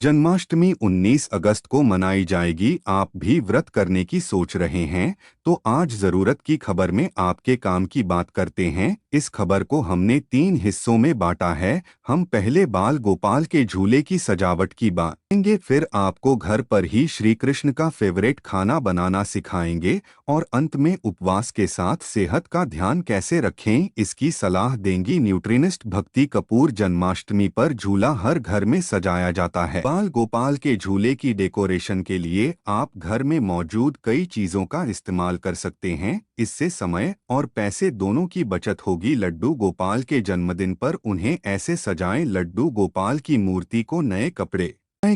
जन्माष्टमी 19 अगस्त को मनाई जाएगी। आप भी व्रत करने की सोच रहे हैं तो आज जरूरत की खबर में आपके काम की बात करते हैं। इस खबर को हमने 3 हिस्सों में बांटा है। हम पहले बाल गोपाल के झूले की सजावट की बात करेंगे, फिर आपको घर पर ही श्री कृष्ण का फेवरेट खाना बनाना सिखाएंगे और अंत में उपवास के साथ सेहत का ध्यान कैसे रखें इसकी सलाह देंगी न्यूट्रिनिस्ट भक्ति कपूर। जन्माष्टमी पर झूला हर घर में सजाया जाता है। बाल गोपाल के झूले की डेकोरेशन के लिए आप घर में मौजूद कई चीजों का इस्तेमाल कर सकते हैं। इससे समय और पैसे दोनों की बचत होगी। लड्डू गोपाल के जन्मदिन पर उन्हें ऐसे सजाएं। लड्डू गोपाल की मूर्ति को नए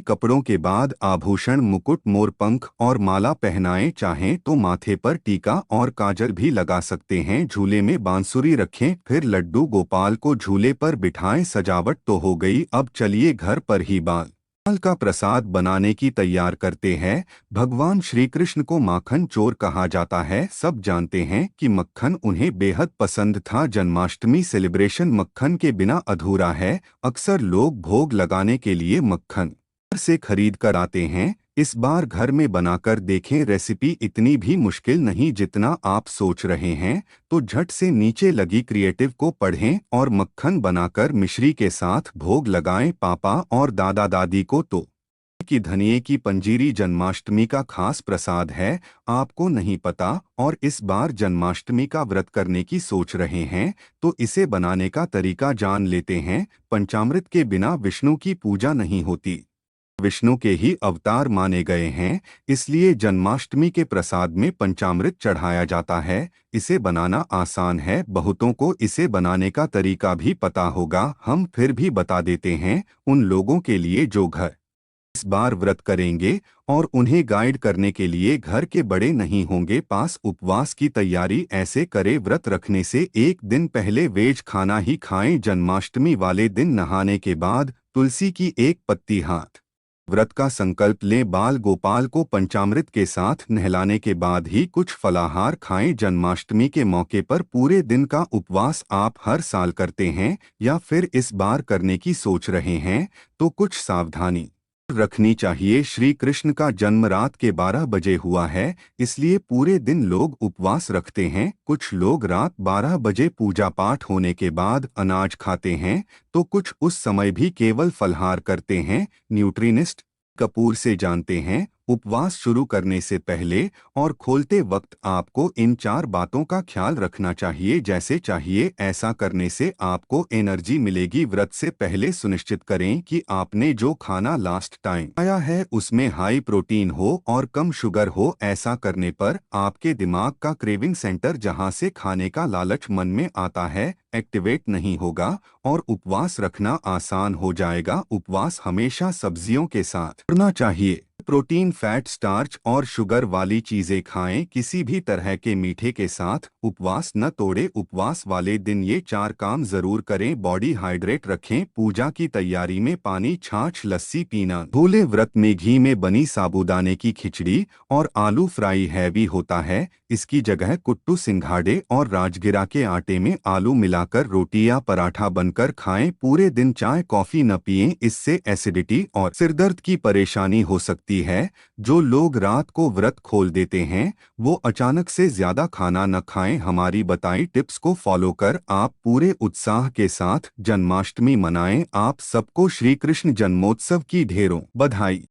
कपड़ों के बाद आभूषण, मुकुट, मोरपंख और माला पहनाएं। चाहें तो माथे पर टीका और काजल भी लगा सकते हैं। झूले में बांसुरी रखें, फिर लड्डू गोपाल को झूले पर बिठाएं। सजावट तो हो गई, अब चलिए घर पर ही बाल का प्रसाद बनाने की तैयार करते हैं। भगवान श्री कृष्ण को माखन चोर कहा जाता है। सब जानते हैं कि मक्खन उन्हें बेहद पसंद था। जन्माष्टमी सेलिब्रेशन मक्खन के बिना अधूरा है। अक्सर लोग भोग लगाने के लिए मक्खन से खरीद कर आते हैं। इस बार घर में बनाकर देखें। रेसिपी इतनी भी मुश्किल नहीं जितना आप सोच रहे हैं, तो झट से नीचे लगी क्रिएटिव को पढ़ें और मक्खन बनाकर मिश्री के साथ भोग लगाएं। पापा और दादा दादी को तो की धनिये की पंजीरी जन्माष्टमी का खास प्रसाद है। आपको नहीं पता और इस बार जन्माष्टमी का व्रत करने की सोच रहे हैं तो इसे बनाने का तरीका जान लेते हैं। पंचामृत के बिना विष्णु की पूजा नहीं होती। विष्णु के ही अवतार माने गए हैं, इसलिए जन्माष्टमी के प्रसाद में पंचामृत चढ़ाया जाता है। इसे बनाना आसान है। बहुतों को इसे बनाने का तरीका भी पता होगा, हम फिर भी बता देते हैं उन लोगों के लिए जो घर इस बार व्रत करेंगे और उन्हें गाइड करने के लिए घर के बड़े नहीं होंगे पास। उपवास की तैयारी ऐसे करें। व्रत रखने से एक दिन पहले वेज खाना ही खाएं। जन्माष्टमी वाले दिन नहाने के बाद तुलसी की एक पत्ती हाथ व्रत का संकल्प लें। बाल गोपाल को पंचामृत के साथ नहलाने के बाद ही कुछ फलाहार खाएं। जन्माष्टमी के मौके पर पूरे दिन का उपवास आप हर साल करते हैं या फिर इस बार करने की सोच रहे हैं तो कुछ सावधानी रखनी चाहिए। श्री कृष्ण का जन्म रात के 12 बजे हुआ है, इसलिए पूरे दिन लोग उपवास रखते हैं। कुछ लोग रात 12 बजे पूजा पाठ होने के बाद अनाज खाते हैं तो कुछ उस समय भी केवल फलाहार करते हैं। न्यूट्रिनिस्ट कपूर से जानते हैं उपवास शुरू करने से पहले और खोलते वक्त आपको इन 4 बातों का ख्याल रखना चाहिए। जैसे चाहिए ऐसा करने से आपको एनर्जी मिलेगी। व्रत से पहले सुनिश्चित करें कि आपने जो खाना लास्ट टाइम खाया है उसमें हाई प्रोटीन हो और कम शुगर हो। ऐसा करने पर आपके दिमाग का क्रेविंग सेंटर, जहां से खाने का लालच मन में आता है, एक्टिवेट नहीं होगा और उपवास रखना आसान हो जाएगा। उपवास हमेशा सब्जियों के साथ करना चाहिए। प्रोटीन, फैट, स्टार्च और शुगर वाली चीजें खाएं। किसी भी तरह के मीठे के साथ उपवास न तोड़े। उपवास वाले दिन ये 4 काम जरूर करें। बॉडी हाइड्रेट रखें। पूजा की तैयारी में पानी, छाछ, लस्सी पीना भूले। व्रत में घी में बनी साबूदाने की खिचड़ी और आलू फ्राई हैवी होता है। इसकी जगह कुट्टू, सिंघाड़े और राजगिरा के आटे में आलू मिलाकर रोटी या पराठा बनकर खाएं। पूरे दिन चाय कॉफी न पिएं, इससे एसिडिटी और सिरदर्द की परेशानी हो सकती है। जो लोग रात को व्रत खोल देते हैं वो अचानक से ज्यादा खाना न खाएं। हमारी बताई टिप्स को फॉलो कर आप पूरे उत्साह के साथ जन्माष्टमी मनाएं। आप सबको श्री कृष्ण जन्मोत्सव की ढेरों बधाई।